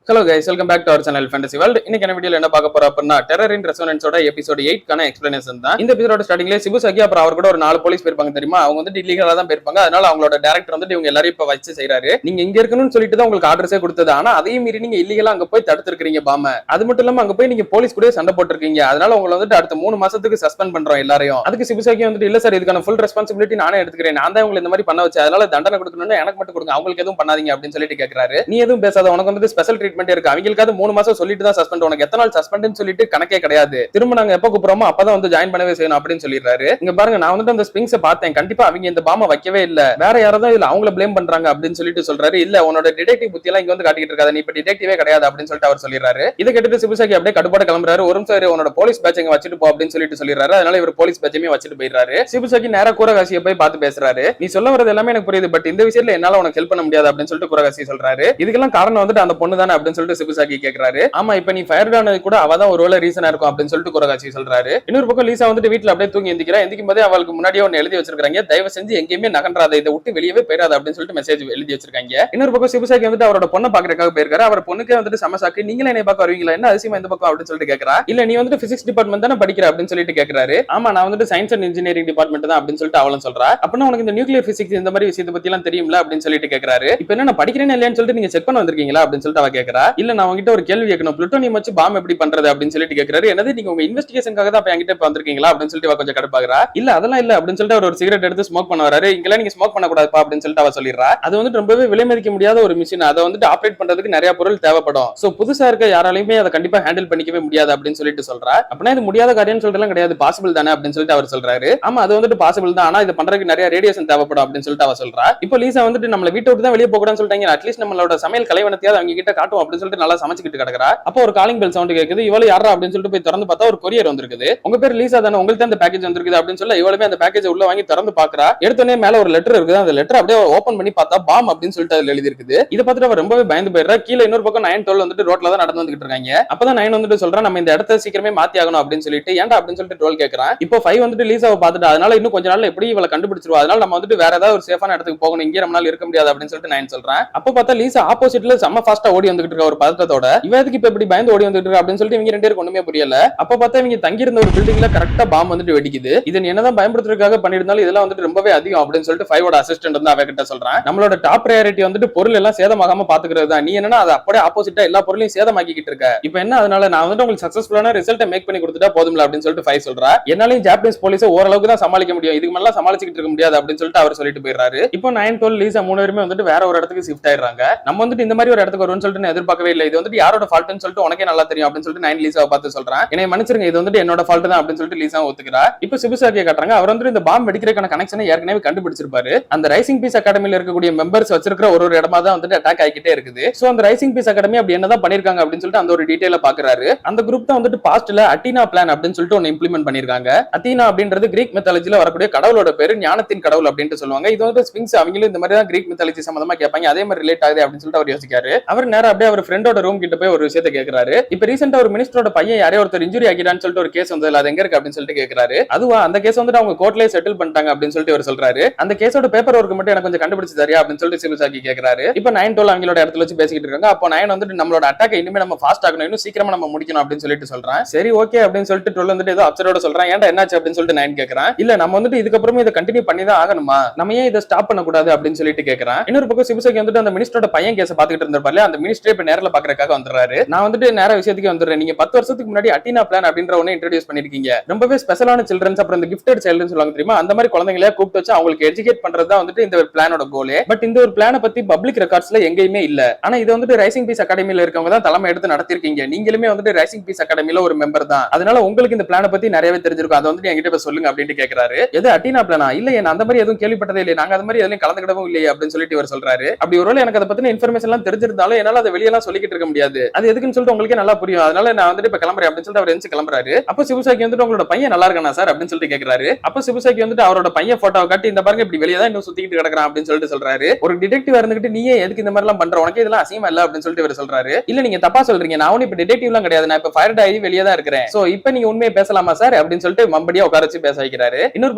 Hello guys, welcome back to our channel Fantasy World. இன்னைக்கு என்ன வீடியோல என்ன பார்க்க போறோம் அப்படின்னா டெரர் இன் ரெசோனன்ஸோட எபிசோட் 8 கான எக்ஸ்பிளனேஷன் தான். இந்த எபிசோட ஸ்டார்டிங்ல சிபுசாகி அப்புறம் அவர் கூட ஒரு 4 போலீஸ் போயிருப்பாங்க தெரியுமா? அவங்க வந்து இல்லீகலா தான் போயிருப்பாங்க. அதனால அவங்களோட டைரக்டர் வந்து இவங்க எல்லாரும் இப்ப வச்சு செய்றாரு. நீங்க இங்க இருக்கணும்னு சொல்லிட்டு தான் உங்களுக்கு ஆர்டர்ஸே கொடுத்தது. ஆனா அதையும் மீறி நீங்க இல்லீகலா அங்க போய் தடுத்துருக்கீங்க பாம. அது மட்டும் இல்லாம அங்க போய் நீங்க போலீஸ் கூட சண்டை போட்டுருக்கீங்க. அதனால உங்களை வந்து அடுத்த 3 மாசத்துக்கு சஸ்பெண்ட் பண்றோம் எல்லாரையும். அதுக்கு சிபுசாகி வந்து இல்ல சார் இதுக்கான ஃபுல் ரெஸ்பான்சிபிலிட்டி நானே எடுத்துக்கிறேன். நான் தான் உங்களை இந்த மாதிரி பண்ண வச்சேன். அதனால தண்டனை கொடுக்கணும்னு எனக்கு மட்டும் கொடுங்க. அவங்களுக்கு எதுவும் பண்ணாதீங்க அப்படின்னு சொல்லிட்டு கேக்குறாரு. நீ எதுவும் பேசாத, உனக்கு வந்து ஸ்பெஷல் ட்ரீட்மெண்ட் இருக்கு. அவங்களுக்கு 3 மாசம் சொல்லிட்டு தான் சஸ்பெண்ட், உனக்கு எத்தனை நாள் சஸ்பெண்ட் சொல்லிட்டு கணக்கே கிடையாது. திரும்ப நாங்க எப்ப கூப்பிடுறோமோ அப்பதான் வந்து ஜாயின் பண்ணவே செய்யணும் அப்படின்னு சொல்லிடுறாரு. இங்க பாருங்க, நான் வந்து அந்த ஸ்பிங்ஸை பார்த்தேன், கண்டிப்பா அவங்க இந்த பாம வைக்கவே இல்ல, வேற யாராவது இல்ல அவங்கள பிளேம் பண்றாங்க அப்படின்னு சொல்லிட்டு சொல்றாரு. இல்ல உன்னோட டிடெக்டிவ் புத்தி எல்லாம் இங்க வந்து காட்டிட்டு இருக்காது, நீ இப்ப டிடெக்டிவே கிடையாது அப்படின்னு சொல்லிட்டு அவர் சொல்லிடுறாரு. இதை கேட்டுட்டு சிபுசாகி அப்படியே கடுப்பாட கிளம்புறாரு. ஒரு நிமிஷம் உன்னோட போலீஸ் பேட்ச் இங்க வச்சுட்டு போ அப்படின்னு சொல்லிட்டு சொல்லிடுறாரு. அதனால இவர் போலீஸ் பேட்சையுமே வச்சுட்டு போயிடுறாரு. சிபுசாகி நேரா கூரகாசியை போய் பார்த்து பேசுறாரு. நீ சொல்ல வரது எல்லாமே எனக்கு புரியுது, பட் இந்த விஷயத்துல என்னால உனக்கு ஹெல்ப் பண்ண முடியாது அப்படின்னு சொல்லிட்டு கூரகாசி சொல்றாரு. இதுக்கெல்லாம் காரணம் வந்துட்டு அந்த பொண்ணு தானே அப்படின்னு சொல்லிட்டு சிபுசாகி கேக்குறாரு. ஆமா, இப்ப நீ ஃபயர்ட் ஆனது கூட அவதான் ஒருவேளை ரீசனா இருக்கும் அப்படின்னு சொல்லிட்டு கூரகாசி சொல்றாரு. இன்னொரு பக்கம் லீசா வந்துட்டு வீட்டுல அப்படியே தூங்கி எந்திக்கிறா. எந்திக்கும் போதே அவளுக்கு முன்னாடியே ஒன்னு எழுதி வச்சிருக்காங்க, தயவு செஞ்சு எங்கேயுமே நகன்றாத, இதை விட்டு வெளியவே போயிடாத அப்படின்னு சொல்லிட்டு மெசேஜ் எழுதி வச்சிருக்காங்க. இன்னொரு பக்கம் சிபுசாகி வந்துட்டு அவரோட பொண்ணை பாக்குறதுக்காக போயிருக்காரு. அவர் பொண்ணுக்கே வந்துட்டு சமசாக்கு, நீங்களே என்ன பார்க்க வருவீங்களா, என்ன அதிசயமா இந்த பக்கம் அப்படின்னு சொல்லிட்டு கேட்கறா. இல்ல நீ வந்துட்டு பிசிக்ஸ் டிபார்ட்மெண்ட் தானே படிக்கிற அப்படின்னு சொல்லிட்டு கேட்கறாரு. ஆமா, நான் வந்துட்டு சயின்ஸ் அண்ட் இன்ஜினியரிங் டிபார்ட்மெண்ட் தான் அப்படின்னு சொல்லிட்டு அவளும் சொல்றா. அப்படின்னா உனக்கு இந்த நியூக்ளியர் பிசிக்ஸ் இந்த மாதிரி விஷயத்தை பத்தி எல்லாம் தெரியும்ல அப்படின்னு சொல்லிட்டு கேட்கறாரு. இப்ப என்ன நான் படிக்கிறேன்னு இல்லையான்னு சொல்லிட்டு நீங்க செக் பண்ண வந்திருக்கீங்களா அப்படின்னு சொல்லிட்டு அவ கேட்கறா. இல்ல நான் உங்ககிட்ட ஒரு கேள்வி கேட்கணும், புளுட்டோனியம் வச்சு பாம் எப்படி பண்றது அப்படின்னு சொல்லிட்டு கேட்கறாரு. என்னது நீங்க உங்க இன்வெஸ்டிகேஷனுக்காக தான் என்கிட்ட வந்திருக்கீங்களா அப்படின்னு சொல்லிட்டு கொஞ்சம் கடுப்பாகிறா. இல்ல அதெல்லாம் இல்ல அப்படின்னு சொல்லிட்டு அவர் ஒரு சிகரெட் எடுத்து ஸ்மோக் பண்ண வராரு. இங்கெல்லாம் நீங்க ஸ்மோக் பண்ண கூடாதுப்பா அப்படின்னு சொல்லிட்டு அவ சொல்லிடுறா. அது வந்து ரொம்பவே விலை மதிக்க முடியாத ஒரு மிஷின், அதை வந்துட்டு ஆப்ரேட் பண்றதுக்கு நிறைய பொருள் தேவைப்படும். சோ புதுசா இருக்க யாராலையுமே அதை கண்டிப்பா ஹேண்டில் பண்ணிக்கவே முடியாது அப்படின்னு சொல்லிட்டு சொல்றா. அப்படின்னா இது முடியாத காரியம் சொல்றதுலாம் கிடையாது, பாசிபிள் தானே அப்படின்னு சொல்லிட்டு அவர் சொல்றாரு. ஆமா அது வந்துட்டு பாசிபிள் தான், ஆனா இது பண்றதுக்கு நிறைய ரேடியேஷன் தேவைப்படும் அப்படின்னு சொல்லிட்டு அவ சொல்றா. இப்போ லீசா வந்துட்டு நம்மள வீட்டை விட்டு தான் வெளியே போக கூடாதுன்னு சொல்லிட்டாங்க, அட்லீஸ்ட் நம்மளோட சமையல் கலைவனத்தையாவது அவங்க கிட்ட காட்டும் அப்படின்னு சொல்லிட்டு நல்லா சமைச்சுக்கிட்டு கிடக்குறா. அப்போ ஒரு காலிங் பெல் சவுண்ட் கேக்குது. இவளு யாரா அப்படின்னு சொல்லிட்டு போய் திறந்து பார்த்தா ஒரு கொரியர் வந்திருக்குது. உங்க பேர் லீசா தானே, உங்களுக்கு அந்த பேக்கேஜ் வந்திருக்குது அப்படின்னு சொல்ல இவளுமே அந்த பேக்கேஜ் உள்ள வாங்கி திறந்து பாக்குறா. எடுத்தோடனே மேல ஒரு லெட்டர் இருக்குது. அந்த லெட்டர் அப்படியே ஓபன் பண்ணி பார்த்தா பாம் அப்படின்னு சொல்லிட்டு அதுல எழுதி இருக்குது. இதை பார்த்துட்டு அவர் ரொம்பவே பயந்து போயிடுறா. கீழே இன்னொரு பக்கம் 9-12 வந்துட்டு ரோட்ல தான் நடந்து வந்துட்டு இருக்காங்க. அப்பதான் 9 வந்துட்டு சொல்றான், நம்ம இந்த இடத்த சீக்கிரமே மாத்தி ஆகணும் அப்படின்னு சொல்லிட்டு. ஏன்டா அப்படின்னு சொல்லிட்டு 12 கேட்கறான். இப்போ 5 வந்துட்டு லீசாவை பார்த்துட்டு அதனால இன்னும் கொஞ்ச நாள் எப்படி இவளை கண்டுபிடிச்சிருவா, அதனால நம்ம வந்துட்டு வேற ஏதாவது ஒரு சேஃபான இடத்துக்கு போகணும், இங்கே நம்மளால இருக்க முடியாது அப்படின்னு சொல்லிட்டு 9 சொல்றான். அப்ப பார்த்தா லீசா ஆப்போசிட்ல செம்ம ஃபாஸ்டா ஓடி வந்துட்டு இருக்க ஒரு பதட்டத்தோட. இவருக்கு இப்ப எப்படி பயந்து ஓடி வந்துட்டு இருக்கு அப்படின்னு சொல்லிட்டு இவங்க 2 பேருக்கு ஒண்ணுமே புரியல. அப்ப பார்த்தா இவங்க தங்கி இருந்த ஒரு பில்டிங்ல கரெக்டா பாம் வந்துட்டு வெடிக்குது. இதை என்னதான் பயன்படுத்துறதுக்காக பண்ணிருந்தாலும் இதெல்லாம் வந்துட்டு ரொம்பவே அதிகம் அப்படின்னு சொல்லிட்டு 5ஓட அசிஸ்டன்ட் வந்து அவகிட்ட சொல்றான். நம்மளோட டாப் பிரையாரிட்டி வந்துட்டு பொருள் எல்லாம் சேதமாகாம பாத்துக்கிறது தான், நீ என்னன்னா அதை அப்படியே ஆப்போசிட்டா எல்லா பொருளையும் சேதமாக்கிட்டு இருக்க. இப்போ என்ன, அதனால நான் வந்துட்டு உங்களுக்கு சக்சஸ்ஃபுல்லான ரிசல்ட்டை மேக் பண்ணி கொடுத்துட்டா போதும்ல அப்படின்னு சொல்லிட்டு 5 சொல்றா. என்னாலையும் ஜாப்பனீஸ் போலீஸை ஓரளவுக்கு தான் சமாளிக்க முடியும், இதுக்கு மேல சமாளிச்சுக்கிட்டு இருக்க முடியாது அப்படின்னு சொல்லிட்டு அவர் சொல்லிட்டு போயிடுறாரு. இப்போ 9-12 லீசா 3 பேருமே வந்துட்டு வேற ஒரு இடத்துக்கு ஷிஃப்ட் ஆயிடுறாங்க. நம்ம வந்துட்டு இந்த மாதிரி ஒரு இடத்துக்கு வரும்னு சொல்லிட்டு எதிர்பார்க்கவே இல்லை. இது வந்துட்டு யாரோட ஃபால்ட்னு சொல்லிட்டு உனக்கே நல்லா தெரியும் அப்படின்னு சொல்லிட்டு 9 லீசாவை பார்த்து சொல்றான். என்னை மன்னிச்சிருங்க, இது வந்துட்டு என்னோட ஃபால்ட் தான் அப்படின்னு சொல்லிட்டு லீசா ஒத்துக்கிறா. இப்போ சிபுசாகியை காட்டுறாங்க. அவர் வந்து இந்த பாம் வெடிக்கிறதுக்கான கனெக்ஷனை ஏற்கனவே கண்டுபிடிச்சிருப்பாரு. அந்த ரைசிங் பீஸ் அகாடமில இருக்கக்கூடிய மெம்பர்ஸ் வச்சிருக்கிற ஒரு இடமா தான் வந்துட்டு அட்டாக் ஆகிட்டே இருக்குது. சோ அந்த ரைசிங் பீஸ் அகாடமி அப்படி என்னதான் பண்ணிருக்காங்க அப்படின்னு சொல்லிட்டு அந்த ஒரு டீடைல பாக்குறாரு. அந்த குரூப் தான் வந்துட்டு பாஸ்ட்ல அட்டீனா பிளான் அப்படின்னு சொல்லிட்டு ஒன்னு இம்ப்ளிமெண்ட் பண்ணிருக்காங்க. அத்தீனா அப்படின்றது கிரீக் மித்தாலஜில வரக்கூடிய கடவுளோட பேரு, ஞானத்தின் கடவுள் அப்படின்னு சொல்லுவாங்க. இது வந்து ஸ்பிங்ஸ் அவங்களும் இந்த மாதிரி தான் கிரீக் மித்தாலஜி சம்பந்தமா கேட்பாங்க, அதே மாதிரி ரிலேட் ஆகுது அப்படின்னு சொல்லிட்டு அவர் யோசிக்காரு. அவர் நேரம் அப்படியே அவர் ஃப்ரெண்டோட ரூம் கிட்ட போய் ஒரு விஷயத்தை கேட்கிறாரு. இப்ப ரீசெண்டா ஒரு மினிஸ்டரோட பையன் யாரோ ஒருத்தர் இன்ஜுரி ஆகிடான்னு சொல்லிட்டு ஒரு கேஸ் வந்ததுல அது எங்க இருக்கு அப்படின்னு சொல்லிட்டு கேட்கிறாரு. அதுவா, அந்த கேஸ் வந்துட்டு அவங்க கோர்ட்லயே செட்டில் பண்ணிட்டாங்க அப்படின்னு சொல்லிட்டு அவர் சொல்றாரு. அந்த கேஸோட பேப்பர் ஒர்க் மட்டும் எனக்கு கொஞ்சம் கண்டுபிடிச்சு தரியா அப்படின்னு சொல்லிட்டு சிபுசாகி கேட்கிறாரு. இப்ப 9-12 அவங்களோட இடத்துல வச்சு பேசிக்கிட்டு இருக்காங்க. அப்போ 9 வந்துட்டு நம்மளோட அட்டாக் இனிமே நம்ம ஃபாஸ்ட் ஆகணும், இன்னும் சீக்கிரமா நம்ம முடிக்கணும் அப்படின்னு சொல்லிட்டு சொல்றான். சரி ஓகே அப்படின்னு சொல்லிட்டு 12 வந்துட்டு ஏதோ அப்சரோட சொல்றான். ஏன்டா என்னாச்சு அப்படின்னு சொல்லிட்டு 9 கேட்கறான். இல்ல நம்ம வந்துட்டு இதுக்கப்புறமே இதை கண்டினியூ பண்ணி தான் ஆகணுமா, நம்ம ஏன் இதை ஸ்டாப் பண்ண கூடாது அப்படின்னு சொல்லிட்டு கேட்கறான். இன்னொரு பக்கம் சிபுசாகி வந்துட்டு அந்த மினிஸ்டரோட பையன் கேஸை பாத்துக்கிட்டு இருந்திருப்பாரு, அந்த மினிஸ்டரே இப்ப நேரில் பாக்குறதுக்காக வந்துடுறாரு. நான் வந்துட்டு நேர விஷயத்துக்கு வந்துடுறேன். நீங்க 10 வருஷத்துக்கு முன்னாடி அட்டீனா பிளான் அப்படின்ற ஒன்னு இன்ட்ரோடியூஸ் பண்ணிருக்கீங்க. ரொம்பவே ஸ்பெஷலான சில்ட்ரன்ஸ், அப்புறம் இந்த கிஃப்டட் சைல்டுன்னு சொல்லுவாங்க தெரியுமா, அந்த மாதிரி குழந்தைகளை கூப்பிட்டு வச்சு அவங்களுக்கு எஜுகேட் பண்றது தான் வந்துட்டு இந்த பிளானோட கோலே. பட் இந்த ஒரு பிளானை பத்தி பப்ளிக் ரெக்கார்ட்ஸ்ல எங்கேயுமே இல்ல. ஆனா இது வந்துட்டு ரைசிங் பீஸ் அகாடமில இருக்கவங்க தான் தலைமை எடுத்து நடத்திருக்கீங்க. நீங்களுமே வந்துட்டு ரைசிங் பீஸ் அகாடமில ஒரு மெம்பர் தான், அதனால உங்களுக்கு இந்த பிளானை பத்தி நிறையவே தெரிஞ்சிருக்கும். அதை வந்துட்டு என்கிட்ட சொல்லுங்க அப்படின்னு கேட்கிறாரு. எது அட்டீனா பிளானா? இல்ல அந்த மாதிரி எதுவும் கேள்விப்பட்டதே இல்லை, நாங்க அந்த மாதிரி எதுவும் கலந்துக்கிடவும் இல்லையே அப்படின்னு சொல்லிட்டு இவர் சொல்றாரு. அப்படி ஒருவேளை எனக்கு அதை பத்தின இன்ஃபர்மேஷன் எல்லாம் தெரிஞ்சிருந்தாலும் என்னால அதை வெளியெல்லாம் சொல்லிக்கிட்டு இருக்க முடியாது, அது எதுக்குன்னு சொல்லிட்டு உங்களுக்கே நல்லா புரியும், அதனால நான் வந்துட்டு இப்ப கிளம்புறேன் அப்படின்னு சொல்லிட்டு அவர் எந்திச்சு கிளம்புறாரு. அப்போ சிபுசாகி வந்துட்டு உங்களோட பையன் நல்லா இருக்கானா சார் அப்படின்னு சொல்லிட்டு கேட்கிறாரு. அப்போ சிபுசாகி வந்துட்டு அவரோட பையன் போட்டோவை காட்டி இந்த பாருங்க இப்படி வெளியே தான் இன்னும் சுத்திக்கிட்டு கிடக்குறான் அப்படின்னு சொல்லிட்டு சொல்றாரு. ஒரு டிடெக்டிவ் இருந்துகிட்டு நீயே எதுக்கு இந்த மாதிரி எல்லாம் பண்ற, உனக்கு இதெல்லாம் அசிங்கமா இல்ல அப்படின்னு சொல்லிட்டு இவர் சொல்றாரு. இல்ல நீங்க தப்பா சொல்றீங்க, நான் ஒன்னும் இப்ப டிடெக்டிவ் எல்லாம் கிடையாது, நான் இப்ப ஃபயர்ட் ஆகி வெளியே தான் இருக்கிறேன். சோ இப்போ நீங்க உண்மையை பேசலாமா சார் அப்படின்னு சொல்லிட்டு மம்படியா உட்கார வச்சு பேச வைக்கிறாரு. இன்னொரு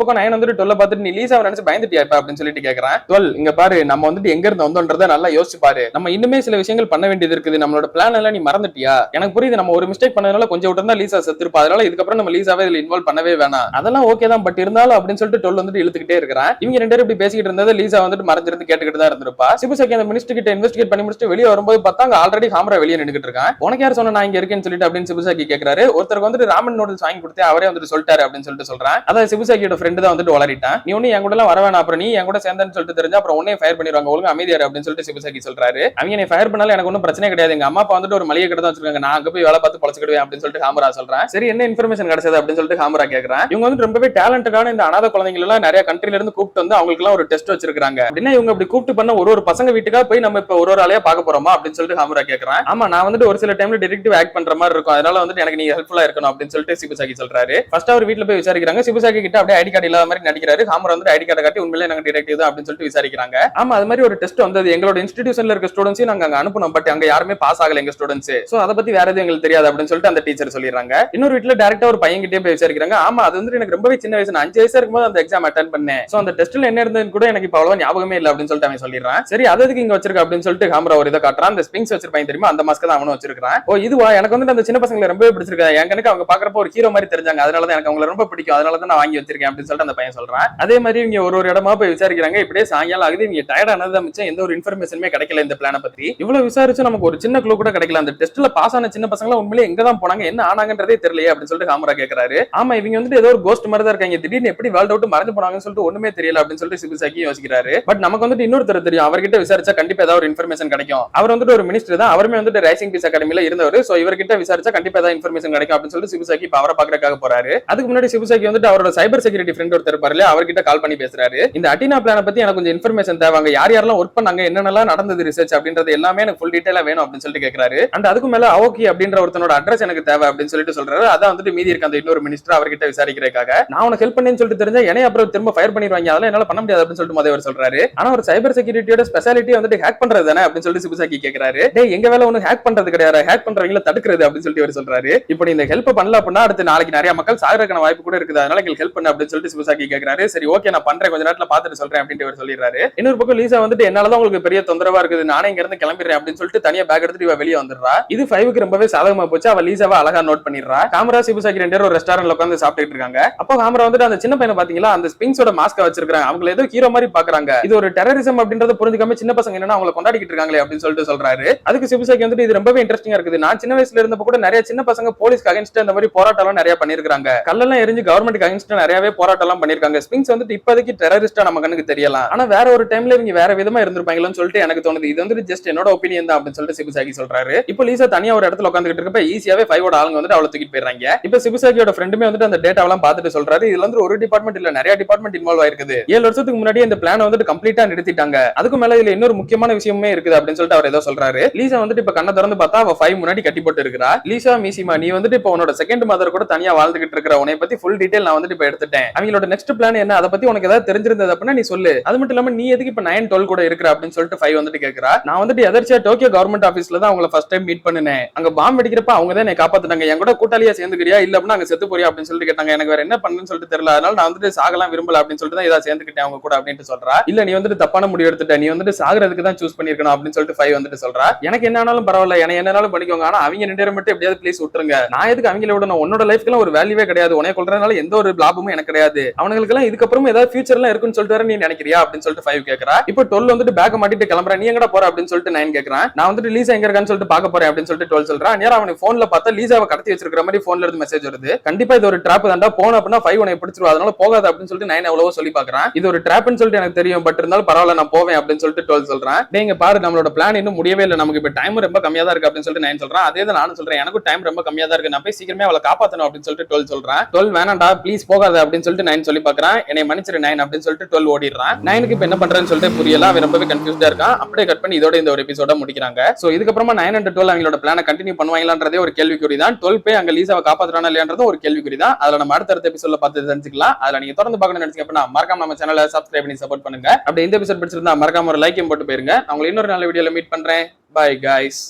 பக்கம் 9 வந்துட்டு 12 பார்த்துட்டு நீ லீசாவை நினைச்சு பயந்துட்டியா இப்ப அப்படின்னு சொல்லிட்டு கேட்கறான். 12 இங்க பாரு, நம்ம வந்துட்டு எங்க இருந்து வந்தோன்றதை நல்லா யோசிச்சு பாரு, நம்ம இன்னுமே சில விஷயங்கள் பண்ண வேண்டியது இருக்குது, நம்மளோட பிளான் எல்லாம் நீ மறந்துட்டியா? எனக்கு புரியுது, நம்ம ஒரு மிஸ்டேக் பண்ணதுனால கொஞ்சம் விட்டு இருந்தா லீசா செத்துருப்பா, அதனால இதுக்கப்புறம் நம்ம லீசாவே இதுல இன்வால்வ் பண்ணவே வேணாம், அதெல்லாம் ஓகே தான், பட் இருந்தாலும் அப்படின்னு சொல்லிட்டு டொல் வந்துட்டு இழுத்துக்கிட்டே இருக்கிறான். இவங்க ரெண்டு பேரும் இப்படி பேசிக்கிட்டு இருந்தது லீசா வந்துட்டு மறைஞ்சிருந்து கேட்டுக்கிட்டு தான் இருந்திருப்பா. சிபுசாக்கி அந்த மினிஸ்டர் கிட்ட இன்வெஸ்டிகேட் பண்ணி முடிச்சுட்டு வெளியே வரும்போது பார்த்தா அங்க ஆல்ரெடி ஹாம்ரா வெளியே நின்னுட்டு இருக்கான். உனக்கு யார் சொன்னா நான் இங்க இருக்கேன்னு சொல்லிட்டு அப்படின்னு சிபுசாக்கி கேக்குறாரு. ஒருத்தருக்கு வந்துட்டு ராமன் நூடுல்ஸ் வாங்கி கொடுத்து அவரே வந்துட்டு சொல்லிட்டாரு அப்படின்னு சொல்லிட்டு சொல்றான். அதாவது சிபுசாக்கியோட ஃப்ரெண்ட் தான் வந்துட்டு வளரிட்டான். நீ ஒண்ணு என் கூட எல்லாம் வர வேணாம், அப்புறம் நீ என் கூட சேர்ந்தன்னு சொல்லிட்டு தெரிஞ்சா அப்புறம் உன்னையும் ஃபயர் பண்ணிடுவாங்க, ஒழுங்கா அமைதியாரு அப்படின்னு சொல்லிட்டு சிபுசாக்கி சொல்றாரு. அவங்க நீ ஃபயர் பண்ணாலும் எனக்கு ஒன்றும் பிரச்சனை கிடையாது, எங்க அம்மா அப்பா வந்துட்டு ஒரு மளிகை கடை தான் வச்சிருக்காங்க, நான் அங்க போய் வேலை பார்த்து பொழைச்சிக்கிடுவேன் அப்படின்னு சொல்லிட்டு ஹாமரா சொல்றேன். சரி என்ன இன்ஃபர்மேஷன் கிடைச்சது அப்படின்னு சொல்லிட்டு ஹாமரா கேக்குறான். இவங்க வந்து ரொம்பவே டேலண்டடான இந்த அனாதை குழந்தைகள் எல்லாம் நிறைய கண்ட்ரில இருந்து கூப்பிட்டு வந்து அவங்களுக்கு எல்லாம் ஒரு டெஸ்ட் வச்சிருக்காங்க. அப்படின்னா இவங்க அப்படி கூப்பிட்டு பண்ண ஒரு பசங்க வீட்டுக்கா போய் நம்ம இப்ப ஒரு ஆளையா பார்க்க போறோமா அப்படின்னு சொல்லிட்டு ஹாமரா கேக்குறான். ஆமா, நான் வந்துட்டு ஒரு சில டைம்ல டிடெக்டிவ் ஆக்ட் பண்ற மாதிரி இருக்கும், அதனால வந்துட்டு எனக்கு நீங்க ஹெல்ப்ஃபுல்லா இருக்கணும் அப்படின்னு சொல்லிட்டு சிபுசாக்கி சொல்றாரு. ஃபர்ஸ்ட் அவர் வீட்டுல போய் விசாரிக்கிறாங்க. சிபுசாக்கி கிட்ட அப்படியே ஐடி கார்டு இல்லாத மாதிரி நடிக்கிறாரு. ஹாமரா வந்து ஐடி கார்டு காட்டி உண்மையிலே நாங்க டிடெக்டிவ் தான் அப்படின்னு சொல்லிட்டு விசாரிக்கிறாங்க. ஆமா, அது மாதிரி ஒரு டெஸ்ட் வந்தது, எங்களோட இன்ஸ்டிடியூஷன்ல இருக்க ஸ்டூடெண்ட்ஸையும் நாங்க அங்க அனுப்பணும், பட் அங்க யாருமே பாஸ் ஆகல எங்க ஸ்டூடெண்ட்ஸ், சோ அதை பத்தி வேற எதுவும் எங்களுக்கு தெரியாது அப்படின்னு சொல்லிட்டு அந்த டீச்சர் சொல்லிடுறாங்க. இன்னொரு வீட்டுல டைரக்டா ஒரு பையன் கிட்டே போய் விசாரிக்கிறாங்க. ஆமா, அது வந்து எனக்கு ரொம்பவே சின்ன வயசு, 5 வயசா இருக்கும்போது அந்த எக்ஸாம் அட்டெண்ட் பண்ணேன், சோ அந்த டெஸ்ட்ல என்ன இருந்ததுன்னு கூட எனக்கு இப்ப அவ்வளவு ஞாபகமே இல்ல அப்படின்னு சொல்லிட்டு அவன் சொல்லிடுறான். சரி அது எதுக்கு இங்க வச்சிருக்க அப்படின்னு சொல்லிட்டு ஹாமரா ஒரு இதை காட்டுறான். அந்த ஸ்பிங்ஸ் வச்சிருப்பாங்க தெரியுமா, அந்த மாஸ்க் தான் அவனும் வச்சிருக்கான். ஓ இதுவா, எனக்கு வந்து அந்த சின்ன பசங்களை ரொம்பவே பிடிச்சிருக்கு, என் கணக்கு அவங்க பாக்குறப்ப ஒரு ஹீரோ மாதிரி தெரிஞ்சாங்க, அதனால தான் எனக்கு அவங்களை ரொம்ப பிடிக்கும், அதனால தான் நான் வாங்கி வச்சிருக்கேன் அப்படின்னு சொல்லிட்டு அந்த பையன் சொல்றான். அதே மாதிரி இவங்க ஒரு இடமா போய் விசாரிக்கிறாங்க. இப்படியே சாயங்காலம் ஆகுது, இவங்க டயர்ட் ஆனது மிச்சம் எந்த ஒரு இன்ஃபர்மேஷனுமே கிடைக்கல இந்த பிளான பத்தி. இவ்வளவு விசாரிச்சு நமக்கு ஒரு சின்ன க்ளூ கூட கிடைக்கல, அந்த டெஸ்ட்ல பாஸ் ஆன சின்ன பசங்க உண்மையிலே எங்க தான் போனாங்க, என்ன ஆனாங்கன்றதே தெரியலையே அப்படின்னு சொல்லிட்டு ஹாமரா கேக்குறாரு. ஆமா, இவங்க வந்துட்டு ஏதோ ஒரு கோஸ்ட் மாதிரி தான் இருக்காங்க, திடீர்னு எப்படி வேர்ல்ட் அவுட் மறந்து போனாங்கன்னு சொல்லிட்டு ஒண்ணுமே தெரியல அப்படின்னு சொல்லிட்டு சிபுசாக்கி யோசிக்கிறாரு. பட் நமக்கு வந்துட்டு இன்னொருத்தர் தெரியும், அவர்கிட்ட விசாரிச்சா கண்டிப்பா ஏதாவது ஒரு இன்ஃபர்மேஷன் கிடைக்கும். அவர் வந்துட்டு ஒரு மினிஸ்டர் தான், அவருமே வந்துட்டு ரைசிங் பீஸ் அகாடமில இருந்தவர், சோ இவர்கிட்ட விசாரிச்சா கண்டிப்பா ஏதாவது இன்ஃபர்மேஷன் கிடைக்கும் அப்படின்னு சொல்லிட்டு சிபுசாக்கி அவரை பாக்குறதுக்காக போறாரு. அதுக்கு முன்னாடி சிபுசாக்கி வந்துட்டு அவரோட சைபர் செக்யூரிட்டி ஃப்ரெண்ட் ஒருத்தர் இருப்பாரு, அவர்கிட்ட கால் பண்ணி பேசுறாரு. இந்த அட்டினா பிளான பத்தி எனக்கு கொஞ்சம் இன்ஃபர்மேஷன் தேவைங்க, யார் யாரெல்லாம் ஒர்க் பண்ணாங்க, என்னென்னலாம் நடந்தது ரிசர்ச் அப்படின்றது எல்லாமே எனக்கு ஃபுல் டீடைலா வேணும் அப்படின்னு சொல்லிட்டு கேக்குறாரு. அண்ட் அதுக்கு மேல அவோகி அப்படின்ற ஒருத்தனோட அட்ரஸ் எனக்கு தேவை அப்படின்னு சொல்லிட்டு சொல்றாரு. அதான் வந்துட்டு மீதி இருக்க அந்த இன்னொரு மினிஸ்டர் அவர்கிட்ட விசாரிக்கிறதுக்காக. நான் உனக்கு ஹெல்ப் பண்ணேன்னு சொல்லிட்டு தெரிஞ்சா என்னைய அப்புறம் திரும்ப ஃபயர் பண்ணிடுவாங்க, அதெல்லாம் என்னால பண்ண முடியாது அப்படின்னு சொல்லிட்டு முதல்வர் சொல்றாரு. ஆனா ஒரு சைபர் செக்யூரிட்டியோட ஸ்பெஷாலிட்டி வந்துட்டு ஹேக் பண்றது தானே அப்படின்னு சொல்லிட்டு சிபுசாக்கி கேக்குறாரு. டேய் எங்க வேலை ஒண்ணு ஹேக் பண்றது கிடையாது, ஹேக் பண்றவங்கள தடுக்கிறது அப்படின்னு சொல்லிட்டு அவர் சொல்றாரு. இப்போ நீ இந்த ஹெல்ப் பண்ணல அப்படின்னா அடுத்து நாளைக்கு நிறைய மக்கள் சாகறதுக்கான வாய்ப்பு கூட இருக்குது, அதனால எங்களுக்கு ஹெல்ப் பண்ணு அப்படின்னு சொல்லிட்டு சிபுசாக்கி கேக்குறாரு. சரி ஓகே நான் பண்றேன், கொஞ்ச நேரத்துல பாத்துட்டு சொல்றேன் அப்படின்னு அவர் சொல்லிடுறாரு. இன்னொரு பக்கம் லீசா வந்துட்டு என்னாலதான் உங்களுக்கு பெரிய தொந்தரவா இருக்குது, நானே இங்க இருந்து கிளம்பிடுறேன் அப்படின்னு சொல்லிட்டு தனியா பேக் எடுத்துட்டு இவ வெளியே வந்துடுறா. இது 5க்கு ரொம்பவே சாதகமா போச்சு. அவ லீசாவை அழகா நோட் பண்ணிடுறா. காமரா சிபுசாக்கி ரெண்டு பேரும் ஒரு ரெஸ்டாரண்ட்ல உட்கார்ந்து சாப்பிட்டு இருக்காங்க. அப்போ காமரா வந்துட்டு அந்த சின்ன பையனை பாத்தீங்களா, அந்த ஸ்பிங்ஸோட மாஸ்க வச்சிருக்காங்க, அவங்க ஏதோ ஹீரோ மாதிரி பாக்குறாங்க, இது ஒரு டெரரிசம் அப்படின்றத புரிஞ்சுக்காம சின்ன பசங்க என்னன்னா அவங்களை கொண்டாடிக்கிட்டு இருக்காங்களே அப்படின்னு சொல்லிட்டு சொல்றாரு. அதுக்கு சிபுசாக்கி வந்துட்டு இது ரொம்பவே இன்ட்ரெஸ்டிங்கா இருக்குது, நான் சின்ன வயசுல இருந்தப்ப கூட நிறைய சின்ன பசங்க போலீஸ்க்கு அகைன்ஸ்ட் இந்த மாதிரி போராட்டம் நிறைய பண்ணிருக்காங்க, கல்லெல்லாம் எரிஞ்சு கவர்மெண்ட்டுக்கு அகைன்ஸ்ட் நிறையவே போராட்டம் பண்ணிருக்காங்க, ஸ்பிங்ஸ் வந்துட்டு இப்போதைக்கு டெரரிஸ்டா நம்ம கண்ணுக்கு தெரியலாம், ஆனா வேற ஒரு டைம்ல இவங்க வேற விதமா இருந்திருப்பாங்கன்னு சொல்லிட்டு எனக்கு தோணுது, இது வந்துட்டு ஜஸ்ட் என்னோட ஒப்பீனியன் தான் அப்படின்னு சொல்லிட்டு சிபுசாக்கி சொல்றாரு. இப்போ லீசா தனியா ஒரு இடத்துல உட்காந்துட்டு இருக்கப்ப ஈஸியாவே 5ஓட ஆளுங்க வந்துட்டு அவளை தூக்கிட்டு போயிடுறாங்க. இப்போ சிபுசாக்கியோட ஃப்ரெண்டுமே வந்துட்டு அந்த டேட்டாவெல்லாம் பார்த்துட்டு சொல்றாரு, இதுல வந்து ஒரு டிபார்ட்மெண்ட் இல்ல நிறைய டிபார்ட்மெண்ட் இன்வால்வ் ஆயிருக்குது, 7 வருஷத்துக்கு முன்னாடி இந்த பிளான் வந்துட்டு கம்ப்ளீட்டா நிறுத்திட்டாங்க, அதுக்கு மேல இதுல இன்னொரு முக்கியமான விஷயமே இருக்குது அப்படின்னு சொல்லிட்டு அவர் ஏதோ சொல்றாரு. லீசா வந்துட்டு இப்ப கண்ணை திறந்து பார்த்தா அவ 5 முன்னாடி கட்டி போட்டு இருக்கா. லீசா மீசிமா நீ வந்துட்டு இப்ப உன்னோட செகண்ட் மதர் கூட தனியா வாழ்ந்துகிட்டு இருக்கிற, உன்னை பத்தி ஃபுல் டீடைல் நான் வந்துட்டு இப்ப எடுத்துட்டேன், அவங்களோட நெக்ஸ்ட் பிளான் என்ன அதை பத்தி உனக்கு ஏதாவது தெரிஞ்சிருந்தது அப்படின்னா நீ சொல்லு, அது மட்டும் இல்லாம நீ எதுக்கு இப்ப 9, 12 கூட இருக்கிற அப்படின்னு சொல்லிட்டு 5 வந்துட்டு கேக்குறா. நான் வந்துட்டு எதர்ச்சியா டோக்கியோ கவர்மெண்ட் ஆபீஸ்ல தான் அவங்கள ஃபர்ஸ்ட் டைம் மீட் பண்ணினேன், அங்க பாம்பு வெடிக்கிறப்ப அவங்க தான் என்னை காப்பாத்துட்டாங்க, என் கூட கூட்டாளியா சேர்ந்துக்கிறியா இல்ல அப்படின்னா அங்க செத்து போறியா அப்படின்னு சொல்லிட்டு கேட்டாங்க. எனக்கு வேற என்ன பண்ணுன்னு சொல்லிட்டு தெரியல, அதனால நான் வந்துட்டு சாகலாம் விரும்பல அப்படின்னு சொல்லிட்டு தான் ஏதாவது சேர்ந்துக்கிட்டேன் அவங்க கூட அப்படின்னு சொல்றா. இல்ல நீ வந்துட்டு தப்பான முடிவு எடுத்துட்ட, நீ வந்துட்டு சாகறதுக்கு தான் சூஸ் பண்ணிருக்கணும் அப்படின்னு சொல்லிட்டு 5 வந்துட்டு சொல்றா. எனக்கு என்ன ஆனாலும் பரவாயில்ல, எனக்கு என்னனாலும் பண்ணிக்கோங்க, ஆனா அவங்க 2 பேரும் மட்டும் எப்படியாவது ப்ளீஸ் விட்டுருங்க, நான் எதுக்கு அவங்கள விடணும், உன்னோட லைஃப்க்குலாம் ஒரு வேல்யூவே கிடையாது, உன்னை கொல்றதுனால எந்த ஒரு லாபமும் எனக்கு கிடையாது, அவங்களுக்கு எல்லாம் இதுக்கப்புறம் ஏதாவது ஃபியூச்சர்லாம் இருக்குன்னு சொல்லிட்டு வர நீ நினைக்கிறியா அப்படின்னு சொல்லிட்டு 5 கேக்குறா. இப்போ 12 வந்துட்டு பேக் மாட்டிட்டு கிளம்புறா, நீ எங்கடா போற அப்படின்னு சொல்லிட்டு 9 கேக்குறான். நான் வந்துட்டு லீசா எங்க இருக்கான்னு சொல்லிட்டு பார்க்க போறேன் அப்படின்னு சொல்லிட்டு 12 சொல்றான். நேரா அவனுக்கு போன்ல பார்த்தா லீசாவை கடத்தி வச்சிருக்கிற மாதிரி போன்ல இருந்து மெசேஜ் வருது. கண்டிப்பா இது ஒரு ட்ராப் தான்டா, போன அப்படின்னா 5 உன்னை பிடிச்சிருவா, அதனால போகாத அப்படின்னு சொல்லிட்டு 9 எவ்வளவோ சொல்லி பாக்குறான். இது ஒரு ட்ராப்னு சொல்லிட்டு எனக்கு தெரியும், பட் இருந்தாலும் பரவாயில்ல நான் போவேன் அப்படின்னு சொல்லிட்டு 12 சொல்றான். நீங்க பாரு நம்மளோட பிளான் இன்னும் முடியவே இல்லை, நமக்கு இப்ப டைம் ரொம்ப கம்மியா தான் இருக்கு அப்படின்னு சொல்லிட்டு 9 சொல்றான். அதே தான் நானும் சொல்றேன், எனக்கும் டைம் ரொம்ப கம்மியா தான் இருக்கு, நான் போய் சீக்கிரமே அவளை காப்பாத்தணும் அப்படின்னு சொல்லிட்டு 12 சொல்றான். 12 வேணாண்டா ப்ளீஸ் போகாத அப்படின்னு சொல்லிட்டு 9 சொல்லி பாக்குறான். என்னை மன்னிச்சிரு 9 அப்படின்னு சொல்லிட்டு 12 ஓடிடுறான். 9க்கு இப்ப என்ன பண்றேன்னு சொல்லிட்டு புரியல, அவன் ரொம்பவே கன்ஃபியூஸ்டா இருக்கான். அப்படியே கட் பண்ணி இதோட இந்த ஒரு எபிசோட முடிக்கிறாங்க. சோ இதுக்கப்புறமா 9 and 12 அவங்களோட பிளானை கண்டினியூ பண்ணுவாங்களான்றதே ஒரு கேள்விக்குறி தான். 12 போய் அங்க லீசாவை காப்பாத்துறானா இல்லையான்றதும் ஒரு கேள்விக்குறி தான். அதுல நம்ம அடுத்த எபிசோட்ல பார்த்து தெரிஞ்சுக்கலாம். அதுல நீங்க தொடர்ந்து பார்க்கணும்னு நினைச்சீங்க அப்படின்னா மறக்காம நம்ம சேனலை சப்ஸ்கிரைப் பண்ணி சப்போர்ட் பண்ணுங்க. அப்படி இந்த எபிசோட் பிடிச்சிருந்தா மறக்காம ஒரு லைக் போட்டு போயிருங்க. நான் உங்களை இன்னொரு நல்ல வீடியோல மீட் பண்றேன். Bye guys.